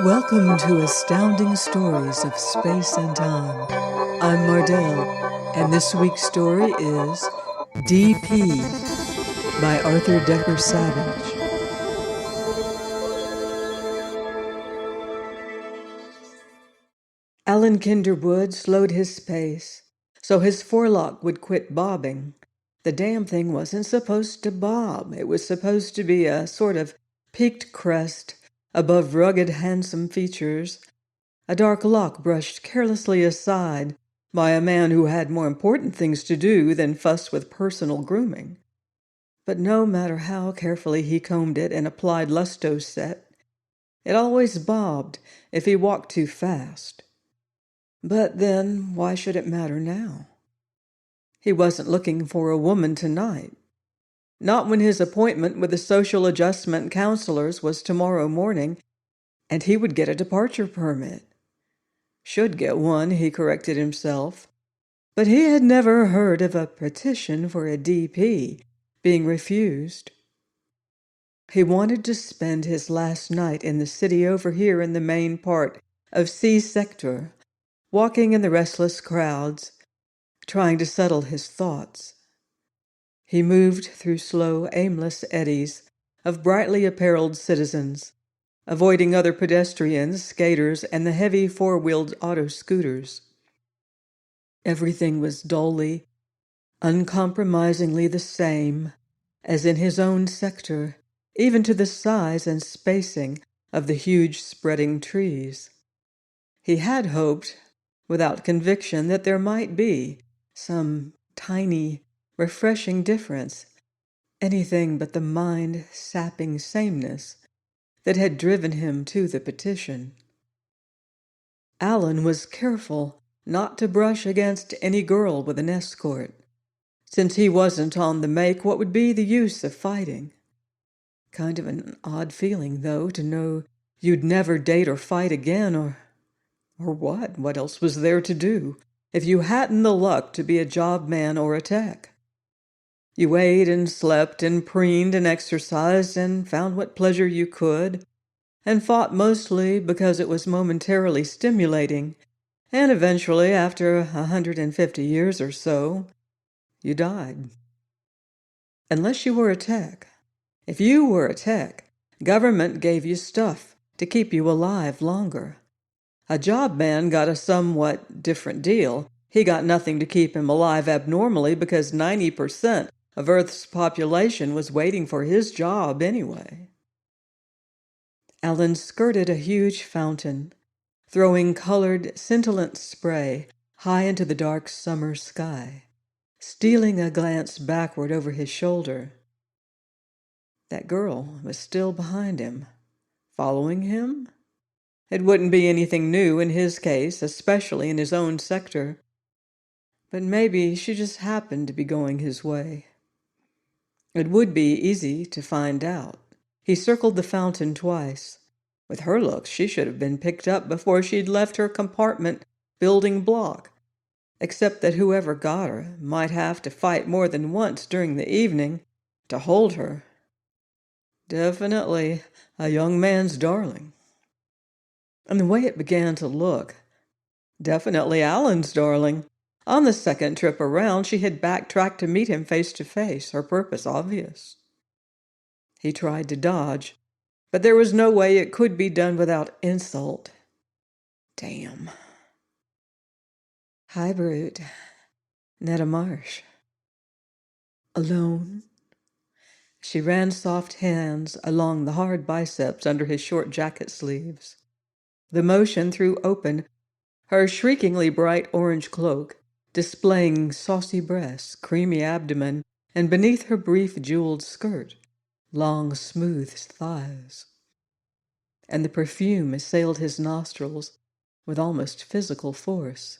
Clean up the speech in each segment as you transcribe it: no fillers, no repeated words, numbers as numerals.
Welcome to Astounding Stories of Space and Time. I'm Mardell, and this week's story is D.P. by Arthur Dekker Savage. Allen Kinderwood slowed his pace so his forelock would quit bobbing. The damn thing wasn't supposed to bob. It was supposed to be a sort of peaked crest above rugged, handsome features. A dark lock brushed carelessly aside by a man who had more important things to do than fuss with personal grooming. But no matter how carefully he combed it and applied lusto-set, it always bobbed if he walked too fast. But then, why should it matter now? He wasn't looking for a woman tonight. Not when his appointment with the social adjustment counselors was tomorrow morning, and he would get a departure permit. Should get one, he corrected himself. But he had never heard of a petition for a DP being refused. He wanted to spend his last night in the city over here in the main part of C Sector, walking in the restless crowds, trying to settle his thoughts. He moved through slow, aimless eddies of brightly apparelled citizens, avoiding other pedestrians, skaters, and the heavy four-wheeled auto scooters. Everything was dully, uncompromisingly the same as in his own sector, even to the size and spacing of the huge spreading trees. He had hoped, without conviction, that there might be some tiny, refreshing difference, anything but the mind-sapping sameness that had driven him to the petition. Allen was careful not to brush against any girl with an escort. Since he wasn't on the make, what would be the use of fighting? Kind of an odd feeling, though, to know you'd never date or fight again, or what? What else was there to do if you hadn't the luck to be a job man or a tech? You ate and slept and preened and exercised and found what pleasure you could, and fought mostly because it was momentarily stimulating, and eventually, after 150 years or so, you died. Unless you were a tech. If you were a tech, government gave you stuff to keep you alive longer. A job man got a somewhat different deal. He got nothing to keep him alive abnormally because 90% of Earth's population was waiting for his job anyway. Allen skirted a huge fountain, throwing colored, scintillant spray high into the dark summer sky, stealing a glance backward over his shoulder. That girl was still behind him, following him. It wouldn't be anything new in his case, especially in his own sector. But maybe she just happened to be going his way. It would be easy to find out. He circled the fountain twice. With her looks, she should have been picked up before she'd left her compartment building block, except that whoever got her might have to fight more than once during the evening to hold her. Definitely a young man's darling. And the way it began to look, definitely Allen's darling. On the second trip around, she had backtracked to meet him face to face, her purpose obvious. He tried to dodge, but there was no way it could be done without insult. Damn. Hi, Brute. Netta Marsh. Alone? She ran soft hands along the hard biceps under his short jacket sleeves. The motion threw open her shriekingly bright orange cloak, displaying saucy breasts, creamy abdomen, and beneath her brief jeweled skirt, long, smooth thighs. And the perfume assailed his nostrils with almost physical force.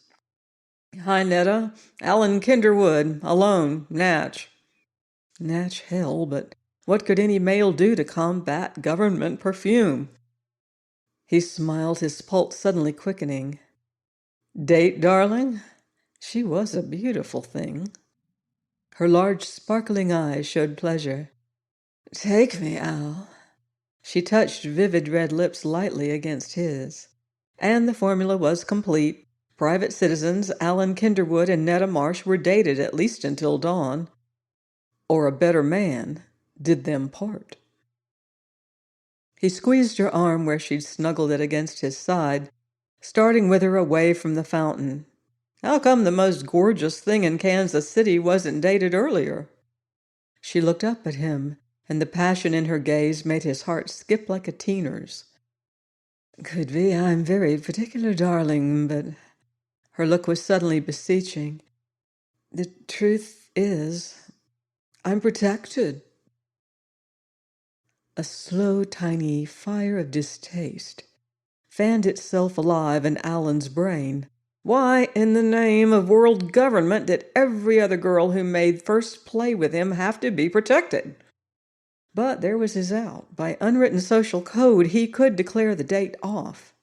Hi, Netta. Allen Kinderwood. Alone. Natch. Natch hell, but what could any male do to combat government perfume? He smiled, his pulse suddenly quickening. Date, darling? She was a beautiful thing. Her large, sparkling eyes showed pleasure. Take me, Al. She touched vivid red lips lightly against his. And the formula was complete. Private citizens Allen Kinderwood and Netta Marsh were dated at least until dawn. Or a better man did them part. He squeezed her arm where she'd snuggled it against his side, starting with her away from the fountain. How come the most gorgeous thing in Kansas City wasn't dated earlier? She looked up at him, and the passion in her gaze made his heart skip like a teener's. Could be I'm very particular, darling, but her look was suddenly beseeching. The truth is, I'm protected. A slow, tiny fire of distaste fanned itself alive in Allen's brain. Why, in the name of world government, did every other girl who made first play with him have to be protected? But there was his out. By unwritten social code, he could declare the date off.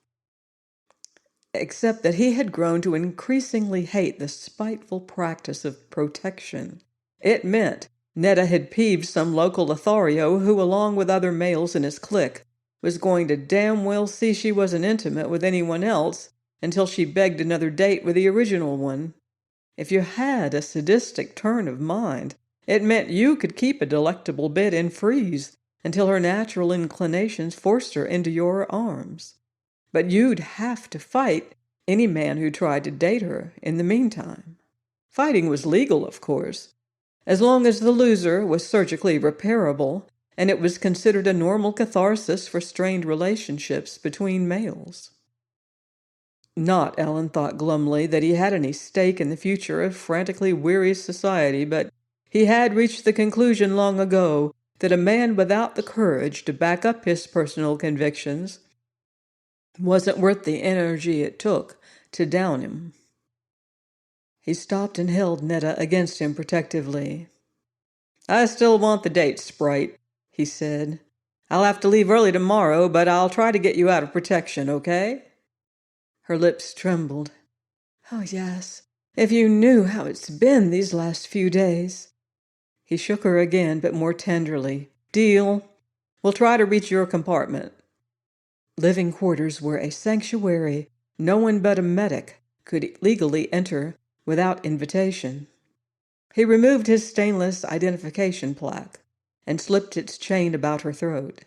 Except that he had grown to increasingly hate the spiteful practice of protection. It meant Netta had peeved some local Lothario who, along with other males in his clique, was going to damn well see she wasn't intimate with anyone else until she begged another date with the original one. If you had a sadistic turn of mind, it meant you could keep a delectable bit in freeze until her natural inclinations forced her into your arms. But you'd have to fight any man who tried to date her in the meantime. Fighting was legal, of course, as long as the loser was surgically repairable, and it was considered a normal catharsis for strained relationships between males. Not, Allen thought glumly, that he had any stake in the future of frantically weary society, but he had reached the conclusion long ago that a man without the courage to back up his personal convictions wasn't worth the energy it took to down him. He stopped and held Netta against him protectively. I still want the date, Sprite, he said. I'll have to leave early tomorrow, but I'll try to get you out of protection, okay? Her lips trembled. Oh, yes, if you knew how it's been these last few days. He shook her again, but more tenderly. Deal. We'll try to reach your compartment. Living quarters were a sanctuary. No one but a medic could legally enter without invitation. He removed his stainless identification plaque and slipped its chain about her throat.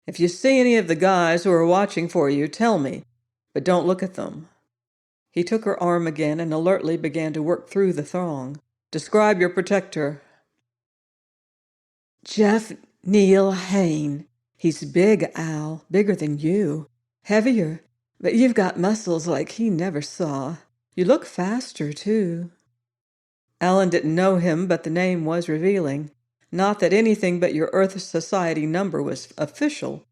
If you see any of the guys who are watching for you, tell me, but don't look at them. He took her arm again and alertly began to work through the throng. Describe your protector. Jeff Neil Hain. He's big, Al, bigger than you. Heavier, but you've got muscles like he never saw. You look faster, too. Allen didn't know him, but the name was revealing. Not that anything but your Earth Society number was official,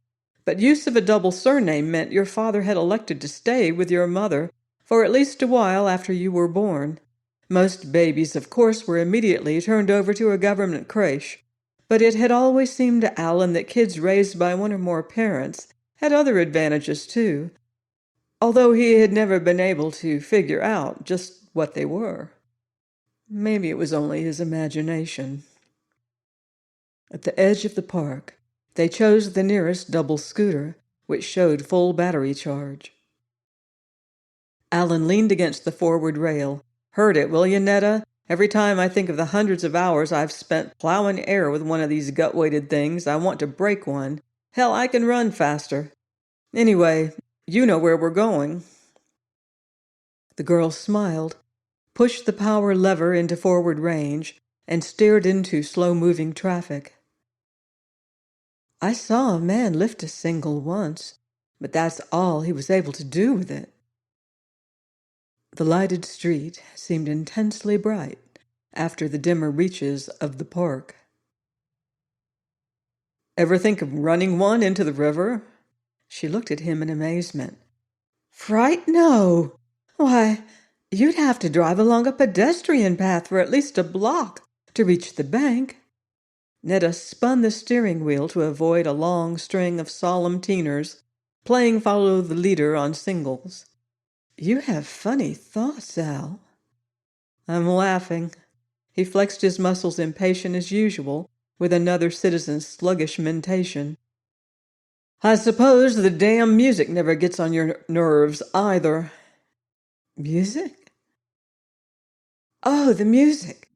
but use of a double surname meant your father had elected to stay with your mother for at least a while after you were born. Most babies, of course, were immediately turned over to a government creche, but it had always seemed to Allen that kids raised by one or more parents had other advantages, too, although he had never been able to figure out just what they were. Maybe it was only his imagination. At the edge of the park, they chose the nearest double scooter, which showed full battery charge. Allen leaned against the forward rail. Heard it, will you, Netta? Every time I think of the hundreds of hours I've spent plowing air with one of these gut-weighted things, I want to break one. Hell, I can run faster. Anyway, you know where we're going. The girl smiled, pushed the power lever into forward range, and stared into slow-moving traffic. I saw a man lift a single once, but that's all he was able to do with it. The lighted street seemed intensely bright after the dimmer reaches of the park. Ever think of running one into the river? She looked at him in amazement. Fright? No. Why, you'd have to drive along a pedestrian path for at least a block to reach the bank. Netta spun the steering wheel to avoid a long string of solemn teeners playing follow the leader on singles. You have funny thoughts, Al. I'm laughing. He flexed his muscles impatient as usual, with another citizen's sluggish mentation. I suppose the damn music never gets on your nerves either. Music? Oh, the music.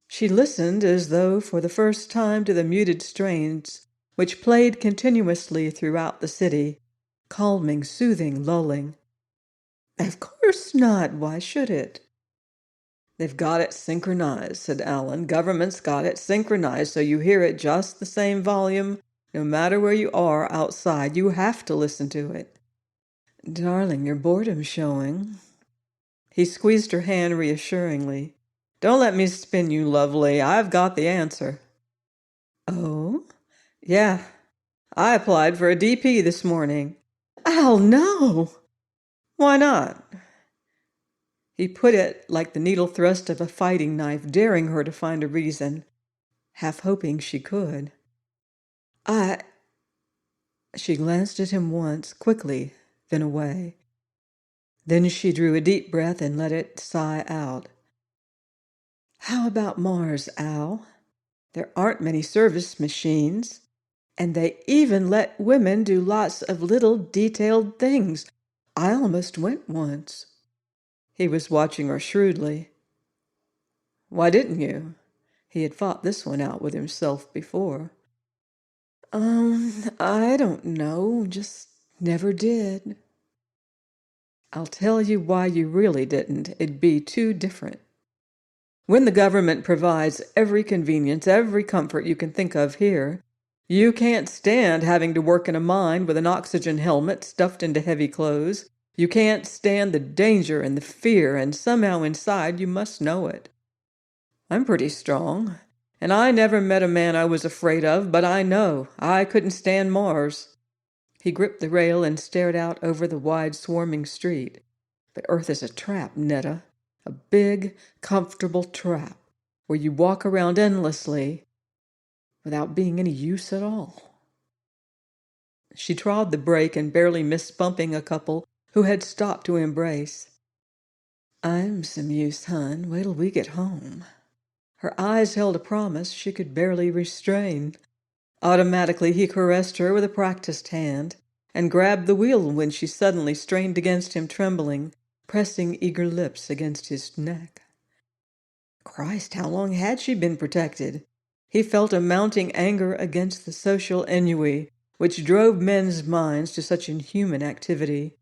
She listened as though for the first time to the muted strains which played continuously throughout the city, calming, soothing, lulling. Of course not. Why should it? They've got it synchronized, said Allen. Government's got it synchronized so you hear it just the same volume. No matter where you are outside, you have to listen to it. Darling, your boredom's showing. He squeezed her hand reassuringly. Don't let me spin you, lovely. I've got the answer. Oh? Yeah. I applied for a DP this morning. Al, no! Why not? He put it like the needle thrust of a fighting knife, daring her to find a reason, half hoping she could. She glanced at him once, quickly, then away. Then she drew a deep breath and let it sigh out. How about Mars, Al? There aren't many service machines, and they even let women do lots of little detailed things. I almost went once. He was watching her shrewdly. Why didn't you? He had fought this one out with himself before. I don't know, just never did. I'll tell you why you really didn't. It'd be too different. When the government provides every convenience, every comfort you can think of here, you can't stand having to work in a mine with an oxygen helmet stuffed into heavy clothes. You can't stand the danger and the fear, and somehow inside you must know it. I'm pretty strong, and I never met a man I was afraid of, but I know I couldn't stand Mars. He gripped the rail and stared out over the wide, swarming street. The earth is a trap, Netta. A big, comfortable trap where you walk around endlessly without being any use at all. She trod the brake and barely missed bumping a couple who had stopped to embrace. I'm some use, hon. Wait till we get home. Her eyes held a promise she could barely restrain. Automatically he caressed her with a practiced hand and grabbed the wheel when she suddenly strained against him, trembling, pressing eager lips against his neck. Christ, how long had she been protected? He felt a mounting anger against the social ennui which drove men's minds to such inhuman activity.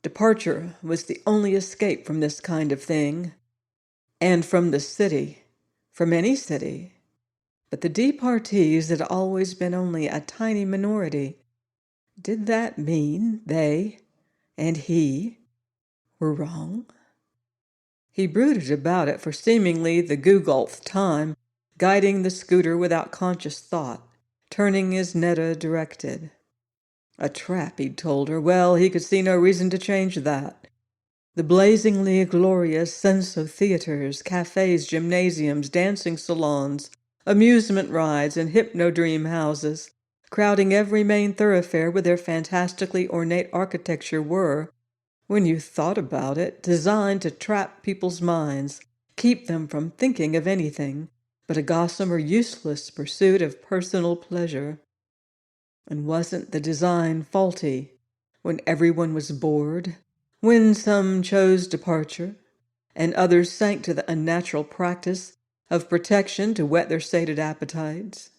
Departure was the only escape from this kind of thing, and from the city, from any city. But the departees had always been only a tiny minority. Did that mean they and he were wrong? He brooded about it for seemingly the googolth time, guiding the scooter without conscious thought, turning as Netta directed. A trap, he'd told her. Well, he could see no reason to change that. The blazingly glorious senso theaters, cafes, gymnasiums, dancing salons, amusement rides, and hypno-dream houses, crowding every main thoroughfare with their fantastically ornate architecture were, when you thought about it, designed to trap people's minds, keep them from thinking of anything but a gossamer useless pursuit of personal pleasure. And wasn't the design faulty when everyone was bored, when some chose departure, and others sank to the unnatural practice of protection to whet their sated appetites?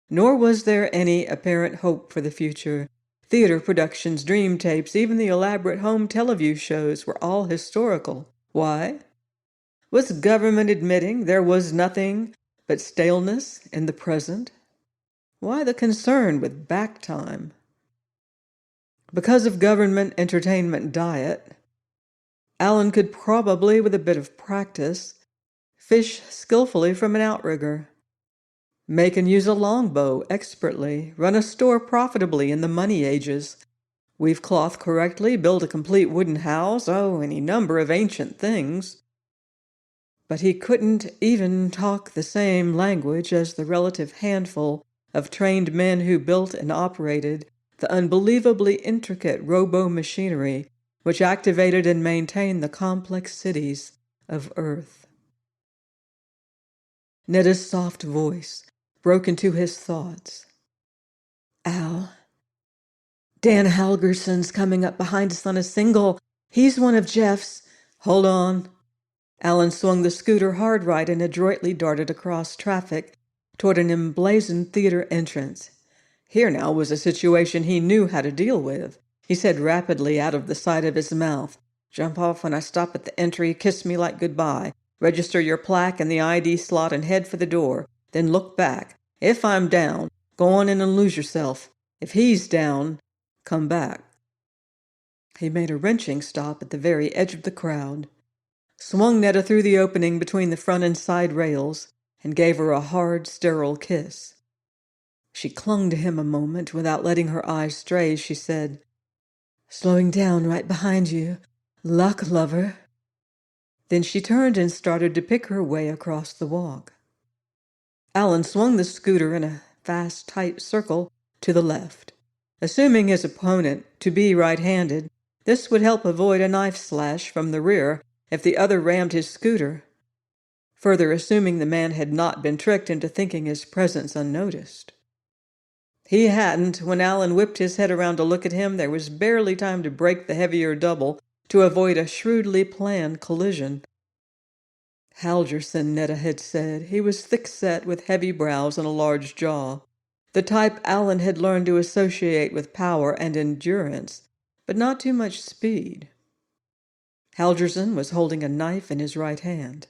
Nor was there any apparent hope for the future. Theater productions, dream tapes, even the elaborate home teleview shows were all historical. Why? Was government admitting there was nothing but staleness in the present? Why the concern with back time? Because of government entertainment diet, Allen could probably, with a bit of practice, fish skillfully from an outrigger, make and use a longbow expertly, run a store profitably in the money ages, weave cloth correctly, build a complete wooden house, any number of ancient things. But he couldn't even talk the same language as the relative handful of trained men who built and operated the unbelievably intricate robo-machinery which activated and maintained the complex cities of Earth. Netta's soft voice broke into his thoughts. Al, Dan Halgerson's coming up behind us on a single. He's one of Jeff's. Hold on. Allen swung the scooter hard right and adroitly darted across traffic toward an emblazoned theater entrance. Here now was a situation he knew how to deal with. He said rapidly out of the side of his mouth, "Jump off when I stop at the entry, kiss me like goodbye. Register your plaque in the ID slot and head for the door. Then look back. If I'm down, go on in and lose yourself. If he's down, come back." He made a wrenching stop at the very edge of the crowd, swung Netta through the opening between the front and side rails, and gave her a hard, sterile kiss. She clung to him a moment without letting her eyes stray. She said, "Slowing down right behind you. Luck, lover." Then she turned and started to pick her way across the walk. Allen swung the scooter in a fast, tight circle to the left. Assuming his opponent to be right-handed, this would help avoid a knife slash from the rear if the other rammed his scooter, further assuming the man had not been tricked into thinking his presence unnoticed. He hadn't. When Allen whipped his head around to look at him, there was barely time to break the heavier double to avoid a shrewdly planned collision. Halgerson, Netta had said. He was thick-set with heavy brows and a large jaw, the type Allen had learned to associate with power and endurance, but not too much speed. Halgerson was holding a knife in his right hand.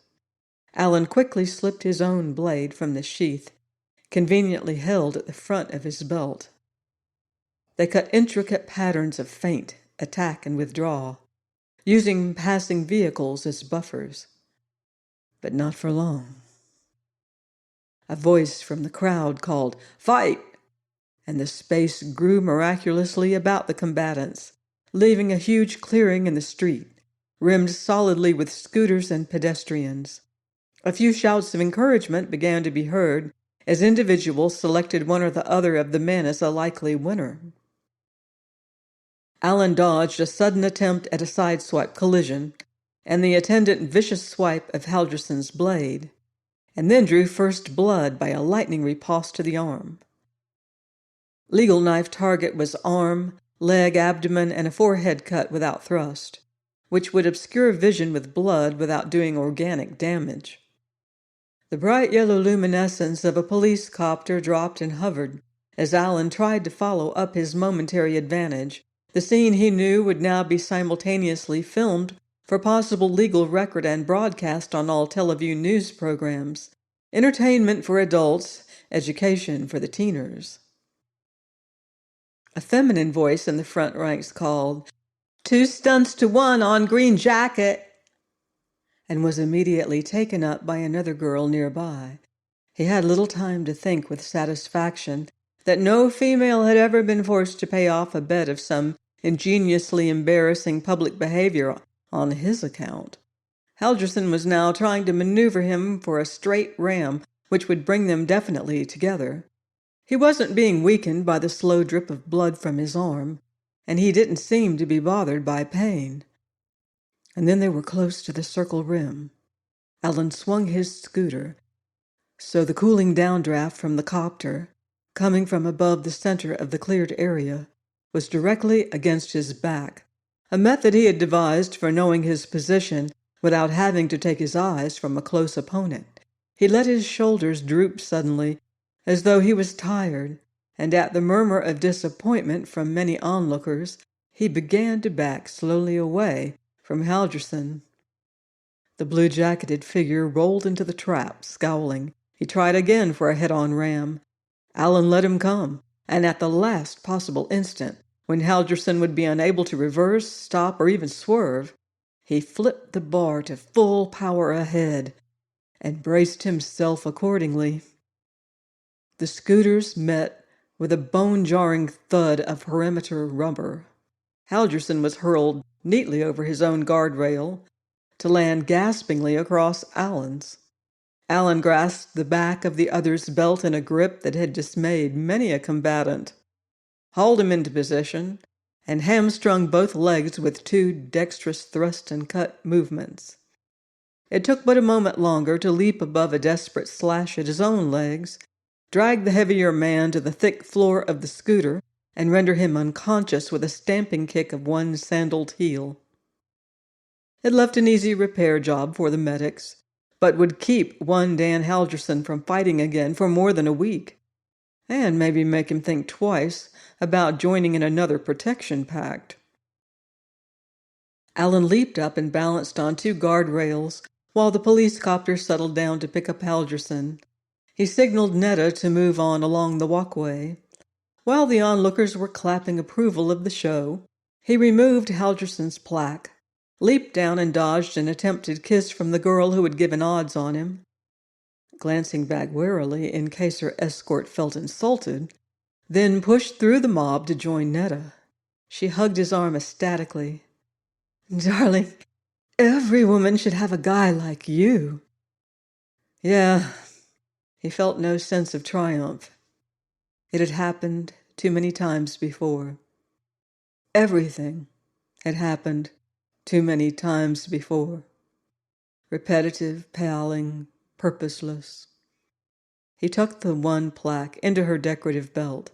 Allen quickly slipped his own blade from the sheath, conveniently held at the front of his belt. They cut intricate patterns of feint, attack, and withdraw, using passing vehicles as buffers. But not for long. A voice from the crowd called, "Fight!" and the space grew miraculously about the combatants, leaving a huge clearing in the street, rimmed solidly with scooters and pedestrians. A few shouts of encouragement began to be heard as individuals selected one or the other of the men as a likely winner. Allen dodged a sudden attempt at a sideswipe collision and the attendant vicious swipe of Halgerson's blade, and then drew first blood by a lightning riposte to the arm. Legal knife target was arm, leg, abdomen, and a forehead cut without thrust, which would obscure vision with blood without doing organic damage. The bright yellow luminescence of a police copter dropped and hovered as Allen tried to follow up his momentary advantage. The scene he knew would now be simultaneously filmed for possible legal record and broadcast on all Teleview news programs. Entertainment for adults, education for the teeners. A feminine voice in the front ranks called, "2 stunts to 1 on Green Jacket," and was immediately taken up by another girl nearby. He had little time to think with satisfaction that no female had ever been forced to pay off a bet of some ingeniously embarrassing public behavior on his account. Halgerson was now trying to maneuver him for a straight ram which would bring them definitely together. He wasn't being weakened by the slow drip of blood from his arm, and he didn't seem to be bothered by pain. And then they were close to the circle rim. Allen swung his scooter, so the cooling downdraft from the copter, coming from above the center of the cleared area, was directly against his back, a method he had devised for knowing his position without having to take his eyes from a close opponent. He let his shoulders droop suddenly, as though he was tired, and at the murmur of disappointment from many onlookers, he began to back slowly away from Halgerson. The blue-jacketed figure rolled into the trap, scowling. He tried again for a head-on ram. Allen let him come, and at the last possible instant, when Halgerson would be unable to reverse, stop, or even swerve, he flipped the bar to full power ahead and braced himself accordingly. The scooters met with a bone-jarring thud of perimeter rubber. Halgerson was hurled neatly over his own guardrail to land gaspingly across Allen's. Allen grasped the back of the other's belt in a grip that had dismayed many a combatant, hauled him into position, and hamstrung both legs with 2 dexterous thrust and cut movements. It took but a moment longer to leap above a desperate slash at his own legs, drag the heavier man to the thick floor of the scooter, and render him unconscious with a stamping kick of one sandaled heel. It left an easy repair job for the medics, but would keep one Dan Halgerson from fighting again for more than a week, and maybe make him think twice about joining in another protection pact. Allen leaped up and balanced on two guardrails while the police copter settled down to pick up Halgerson. He signaled Netta to move on along the walkway. While the onlookers were clapping approval of the show, he removed Halgerson's plaque, leaped down and dodged an attempted kiss from the girl who had given odds on him. Glancing back warily in case her escort felt insulted, then pushed through the mob to join Netta. She hugged his arm ecstatically. "Darling, every woman should have a guy like you." Yeah, he felt no sense of triumph. It had happened too many times before. Everything had happened too many times before. Repetitive, palling, purposeless. He tucked the one plaque into her decorative belt.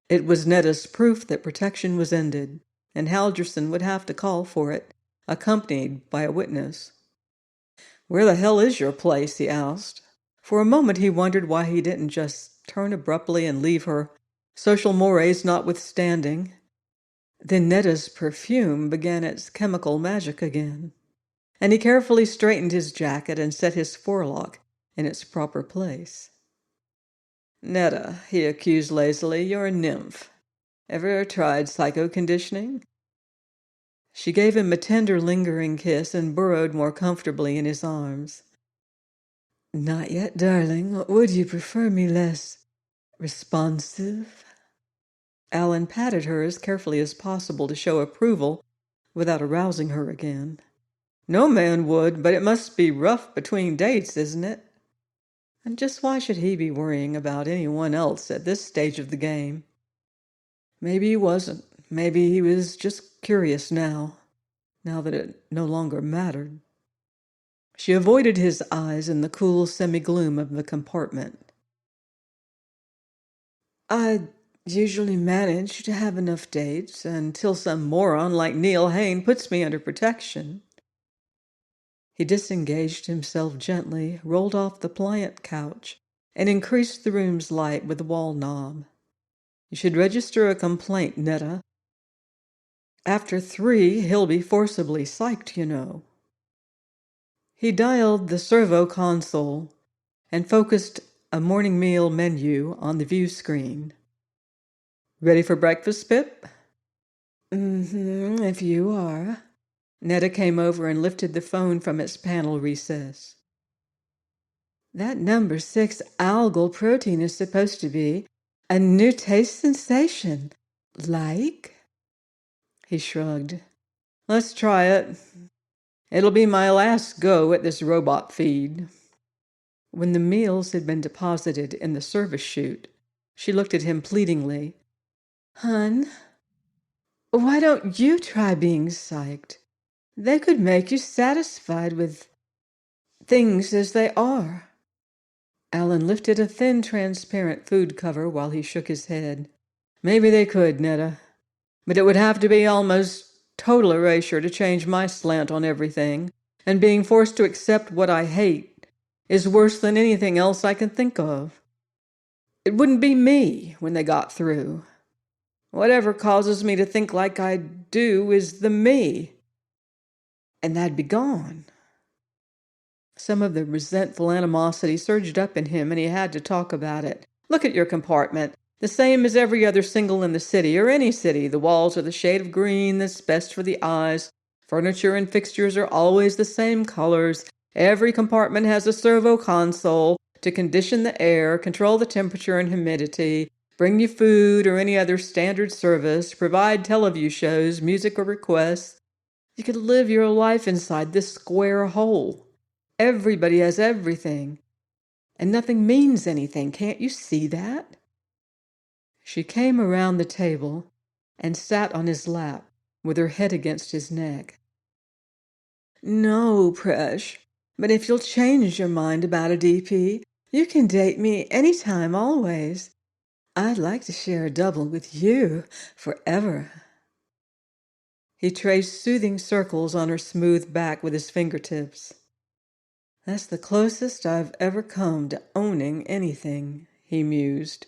It was Netta's proof that protection was ended, and Halgerson would have to call for it, accompanied by a witness. "Where the hell is your place?" he asked. For a moment he wondered why he didn't just turn abruptly and leave her, social mores notwithstanding. Then Netta's perfume began its chemical magic again, and he carefully straightened his jacket and set his forelock in its proper place. "Netta," he accused lazily, "you're a nymph. Ever tried psycho-conditioning?" She gave him a tender, lingering kiss and burrowed more comfortably in his arms. "Not yet, darling. Would you prefer me less responsive?" Allen patted her as carefully as possible to show approval without arousing her again. "No man would, but it must be rough between dates, isn't it?" And just why should he be worrying about anyone else at this stage of the game? Maybe he wasn't. Maybe he was just curious now that it no longer mattered. She avoided his eyes in the cool semi-gloom of the compartment. "I usually manage to have enough dates until some moron like Neil Hayne puts me under protection." He disengaged himself gently, rolled off the pliant couch, and increased the room's light with the wall knob. "You should register a complaint, Netta. After 3, he'll be forcibly psyched, you know." He dialed the servo console and focused a morning meal menu on the view screen. "Ready for breakfast, Pip?" If you are." Netta came over and lifted the phone from its panel recess. "That number 6 algal protein is supposed to be a new taste sensation. Like?" He shrugged. "Let's try it. It'll be my last go at this robot feed." When the meals had been deposited in the service chute, she looked at him pleadingly. "Hun, why don't you try being psyched? They could make you satisfied with things as they are." Allen lifted a thin, transparent food cover while he shook his head. "Maybe they could, Netta. But it would have to be almost total erasure to change my slant on everything, and being forced to accept what I hate is worse than anything else I can think of. It wouldn't be me when they got through. Whatever causes me to think like I do is the me, and that'd be gone." Some of the resentful animosity surged up in him, and he had to talk about it. "Look at your compartment. The same as every other single in the city, or any city. The walls are the shade of green that's best for the eyes. Furniture and fixtures are always the same colors. Every compartment has a servo console to condition the air, control the temperature and humidity, bring you food or any other standard service, provide teleview shows, music or requests. You could live your life inside this square hole. Everybody has everything, and nothing means anything. Can't you see that?" She came around the table and sat on his lap with her head against his neck. "No, Presh, but if you'll change your mind about a DP, you can date me anytime, always. I'd like to share a double with you forever. He traced soothing circles on her smooth back with his fingertips. That's the closest I've ever come to owning anything, he mused.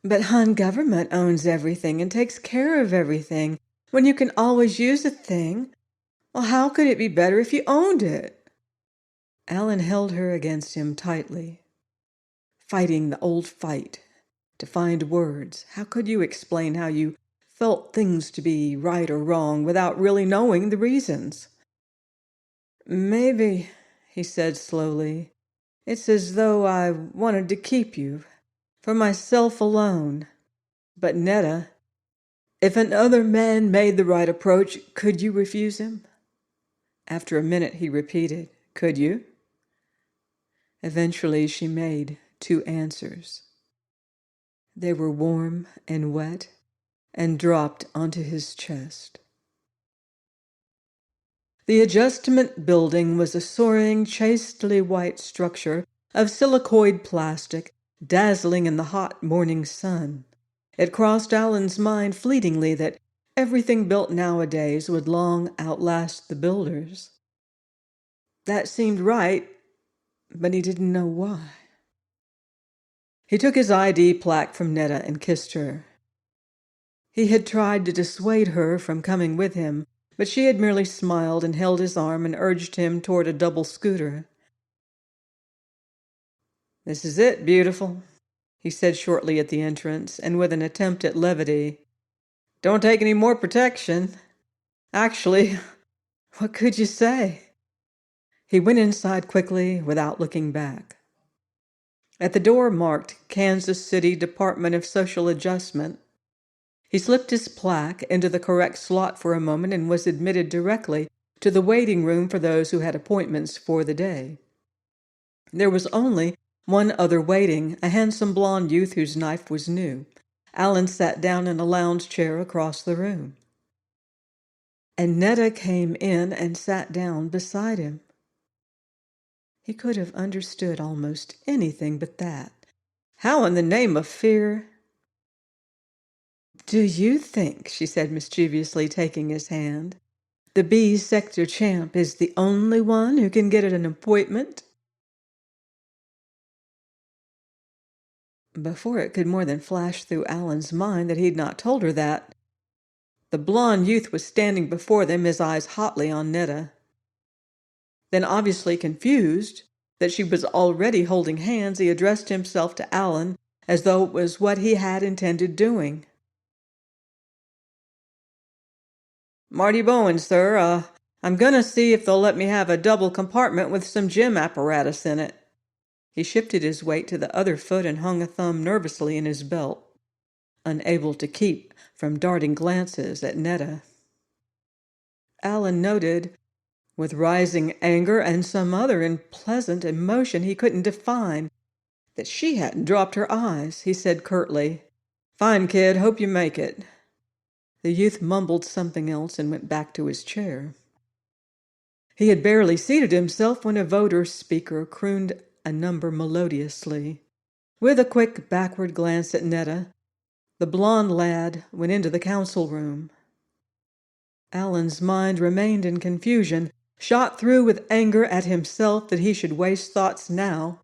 But hun, government owns everything and takes care of everything. When you can always use a thing, well, how could it be better if you owned it? Allen held her against him tightly, fighting the old fight to find words. How could you explain how you felt things to be right or wrong without really knowing the reasons? Maybe, he said slowly, it's as though I wanted to keep you, for myself alone. But Netta, if another man made the right approach, could you refuse him? After a minute he repeated, could you? Eventually she made 2 answers. They were warm and wet and dropped onto his chest. The adjustment building was a soaring, chastely white structure of silicoid plastic, dazzling in the hot morning sun. It crossed Allen's mind fleetingly that everything built nowadays would long outlast the builders. That seemed right, but he didn't know why. He took his ID plaque from Netta and kissed her. He had tried to dissuade her from coming with him, but she had merely smiled and held his arm and urged him toward a double scooter. This is it, beautiful, he said shortly at the entrance, and with an attempt at levity. Don't take any more protection. Actually, what could you say? He went inside quickly without looking back. At the door marked Kansas City Department of Social Adjustment, he slipped his plaque into the correct slot for a moment and was admitted directly to the waiting room for those who had appointments for the day. There was only one other waiting, a handsome blond youth whose knife was new. Allen sat down in a lounge chair across the room. And Netta came in and sat down beside him. He could have understood almost anything but that. How in the name of fear? Do you think, she said mischievously, taking his hand, the B sector champ is the only one who can get an appointment? Before it could more than flash through Allen's mind that he'd not told her that, the blond youth was standing before them, his eyes hotly on Netta. Then, obviously confused that she was already holding hands, he addressed himself to Allen as though it was what he had intended doing. Marty Bowen, sir. I'm gonna see if they'll let me have a double compartment with some gym apparatus in it. He shifted his weight to the other foot and hung a thumb nervously in his belt, unable to keep from darting glances at Netta. Allen noted, with rising anger and some other unpleasant emotion he couldn't define, that she hadn't dropped her eyes. He said curtly, Fine, kid, hope you make it. The youth mumbled something else and went back to his chair. He had barely seated himself when a voter speaker crooned a number melodiously. With a quick backward glance at Netta, the blond lad went into the council room. Allen's mind remained in confusion, shot through with anger at himself that he should waste thoughts now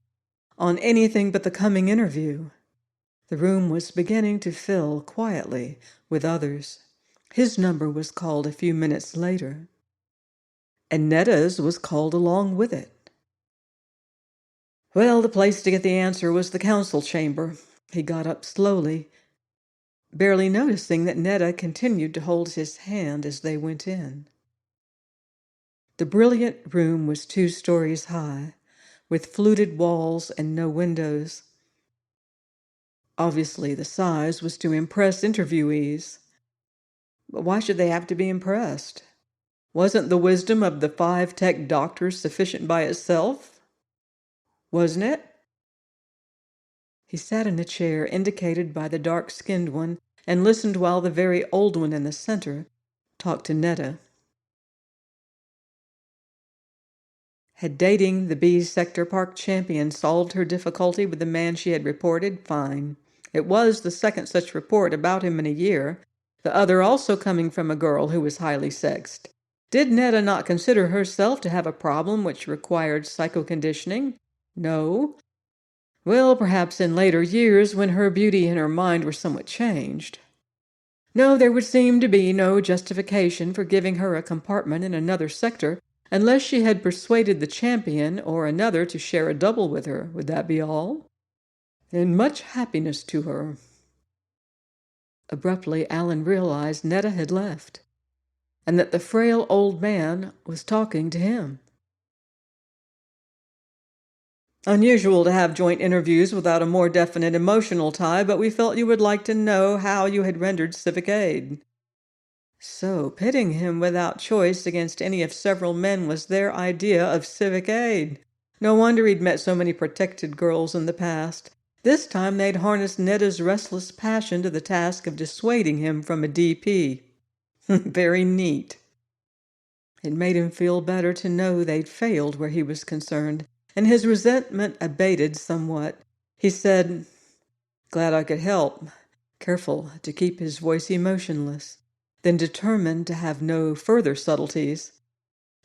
on anything but the coming interview. The room was beginning to fill quietly with others. His number was called a few minutes later, and Netta's was called along with it. Well, the place to get the answer was the council chamber. He got up slowly, barely noticing that Netta continued to hold his hand as they went in. The brilliant room was 2 stories high, with fluted walls and no windows. Obviously, the size was to impress interviewees. But why should they have to be impressed? Wasn't the wisdom of the 5 tech doctors sufficient by itself? Wasn't it? He sat in a chair indicated by the dark-skinned one and listened while the very old one in the center talked to Netta. Had dating the B sector park champion solved her difficulty with the man she had reported? Fine. It was the second such report about him in a year, the other also coming from a girl who was highly sexed. Did Netta not consider herself to have a problem which required psychoconditioning? No. Well, perhaps in later years, when her beauty and her mind were somewhat changed. No, there would seem to be no justification for giving her a compartment in another sector unless she had persuaded the champion or another to share a double with her. Would that be all? And much happiness to her. Abruptly, Allen realized Netta had left, and that the frail old man was talking to him. Unusual to have joint interviews without a more definite emotional tie, but we felt you would like to know how you had rendered civic aid. So, pitting him without choice against any of several men was their idea of civic aid. No wonder he'd met so many protected girls in the past. This time they'd harnessed Netta's restless passion to the task of dissuading him from a DP. Very neat. It made him feel better to know they'd failed where he was concerned, and his resentment abated somewhat. He said, "Glad I could help," careful to keep his voice emotionless, then determined to have no further subtleties.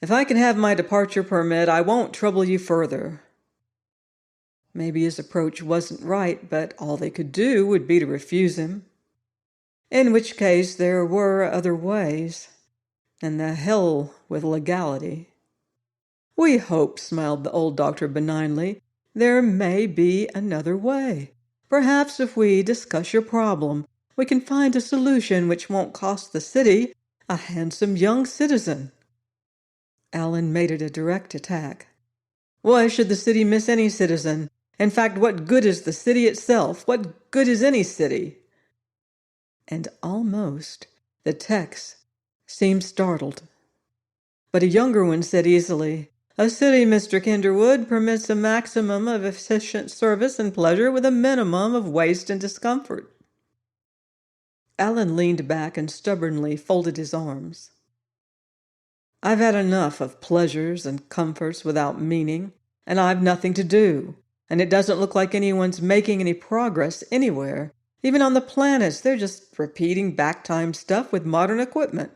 "If I can have my departure permit, I won't trouble you further." Maybe his approach wasn't right, but all they could do would be to refuse him. In which case there were other ways, and the hell with legality. "We hope," smiled the old doctor benignly, "there may be another way. Perhaps if we discuss your problem, we can find a solution which won't cost the city a handsome young citizen." Allen made it a direct attack. "Why should the city miss any citizen? In fact, what good is the city itself? What good is any city?" And almost the Tex seemed startled. But a younger one said easily, "A city, Mr. Kinderwood, permits a maximum of efficient service and pleasure with a minimum of waste and discomfort." Allen leaned back and stubbornly folded his arms. "I've had enough of pleasures and comforts without meaning, and I've nothing to do, and it doesn't look like anyone's making any progress anywhere. Even on the planets, they're just repeating back-time stuff with modern equipment."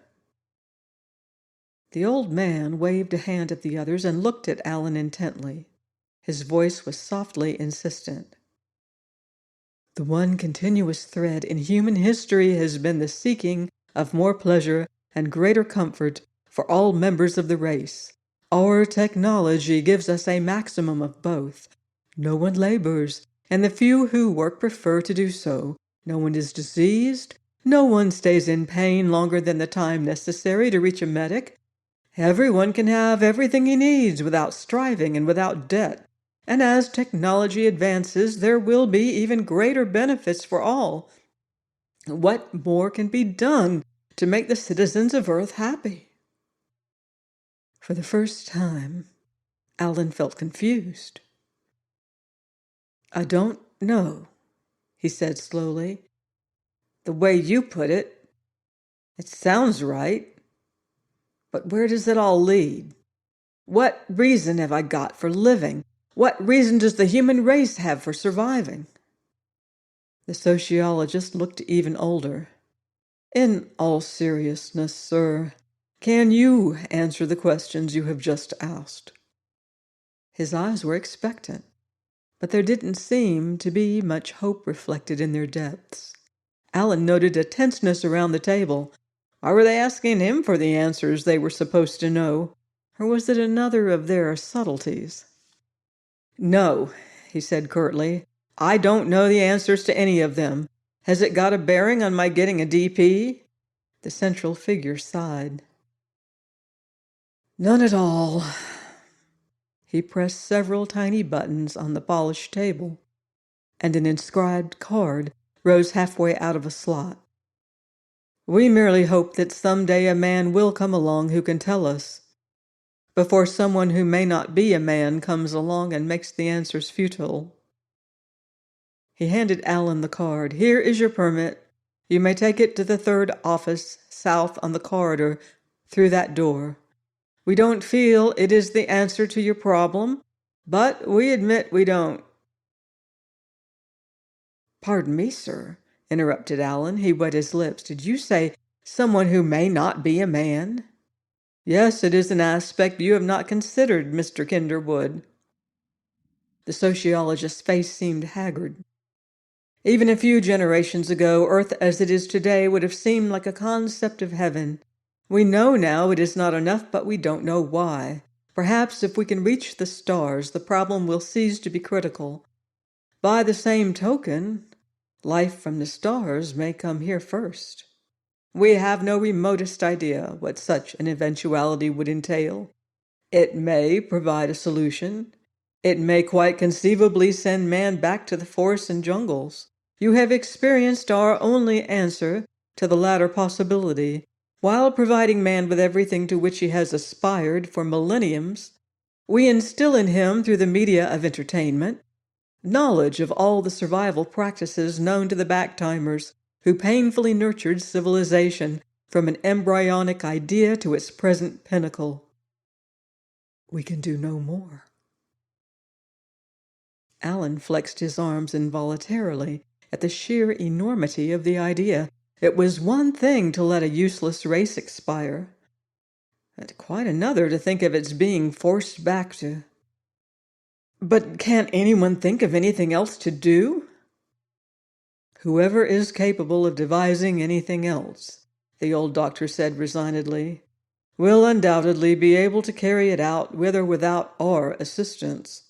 The old man waved a hand at the others and looked at Allen intently. His voice was softly insistent. "The one continuous thread in human history has been the seeking of more pleasure and greater comfort for all members of the race. Our technology gives us a maximum of both. No one labors, and the few who work prefer to do so. No one is diseased. No one stays in pain longer than the time necessary to reach a medic. Everyone can have everything he needs without striving and without debt. And as technology advances, there will be even greater benefits for all. What more can be done to make the citizens of Earth happy?" For the first time, Allen felt confused. "I don't know," he said slowly. "The way you put it, it sounds right. But where does it all lead? What reason have I got for living? What reason does the human race have for surviving?" The sociologist looked even older. "In all seriousness, sir, can you answer the questions you have just asked?" His eyes were expectant, but there didn't seem to be much hope reflected in their depths. Allen noted a tenseness around the table. Why were they asking him for the answers they were supposed to know? Or was it another of their subtleties? "No," he said curtly. "I don't know the answers to any of them. Has it got a bearing on my getting a DP?" The central figure sighed. "None at all." He pressed several tiny buttons on the polished table, and an inscribed card rose halfway out of a slot. "We merely hope that someday a man will come along who can tell us, before someone who may not be a man comes along and makes the answers futile." He handed Allen the card. "Here is your permit. You may take it to the third office, south on the corridor, through that door. We don't feel it is the answer to your problem, but we admit we don't." Pardon me, sir, interrupted Allen. He wet his lips. Did you say someone who may not be a man? Yes, it is an aspect you have not considered, Mr. Kinderwood. The sociologist's face seemed haggard. Even a few generations ago, Earth as it is today would have seemed like a concept of heaven. We know now it is not enough, but we don't know why. Perhaps if we can reach the stars, the problem will cease to be critical. By the same token, life from the stars may come here first. We have no remotest idea what such an eventuality would entail. It may provide a solution. It may quite conceivably send man back to the forests and jungles. You have experienced our only answer to the latter possibility. While providing man with everything to which he has aspired for millenniums, we instill in him, through the media of entertainment, knowledge of all the survival practices known to the backtimers who painfully nurtured civilization from an embryonic idea to its present pinnacle. We can do no more. Allen flexed his arms involuntarily at the sheer enormity of the idea. It was one thing to let a useless race expire, and quite another to think of its being forced back to. But can't anyone think of anything else to do? Whoever is capable of devising anything else, the old doctor said resignedly, will undoubtedly be able to carry it out with or without our assistance.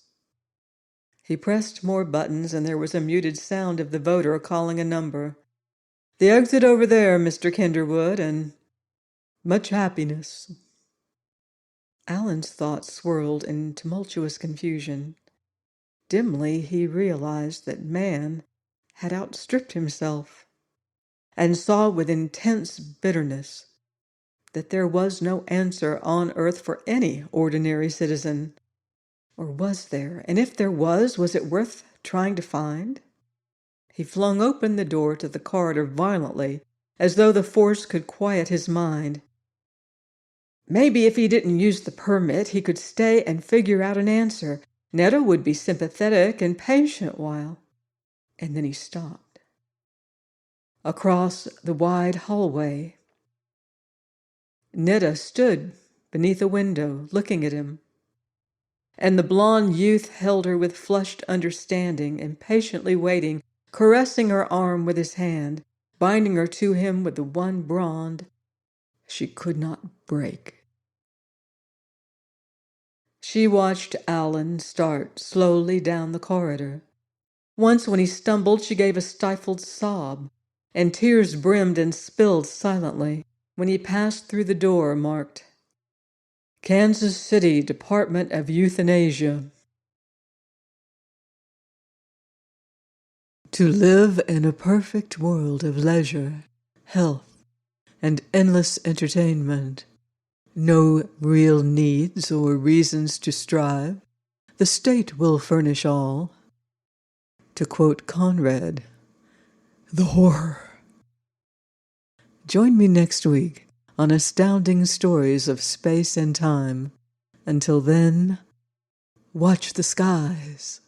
He pressed more buttons, and there was a muted sound of the voter calling a number. The exit over there, Mr. Kinderwood, and much happiness. Allen's thoughts swirled in tumultuous confusion. Dimly he realized that man had outstripped himself, and saw with intense bitterness that there was no answer on earth for any ordinary citizen. Or was there? And if there was it worth trying to find? He flung open the door to the corridor violently, as though the force could quiet his mind. Maybe if he didn't use the permit, he could stay and figure out an answer. Netta would be sympathetic and patient while... And then he stopped. Across the wide hallway, Netta stood beneath a window, looking at him, and the blond youth held her with flushed understanding, impatiently waiting, caressing her arm with his hand, binding her to him with the one bond she could not break. She watched Allen start slowly down the corridor. Once when he stumbled, she gave a stifled sob, and tears brimmed and spilled silently when he passed through the door marked Kansas City Department of Euthanasia. To live in a perfect world of leisure, health, and endless entertainment, no real needs or reasons to strive, the state will furnish all. To quote Conrad, the horror. Join me next week on Astounding Stories of Space and Time. Until then, watch the skies.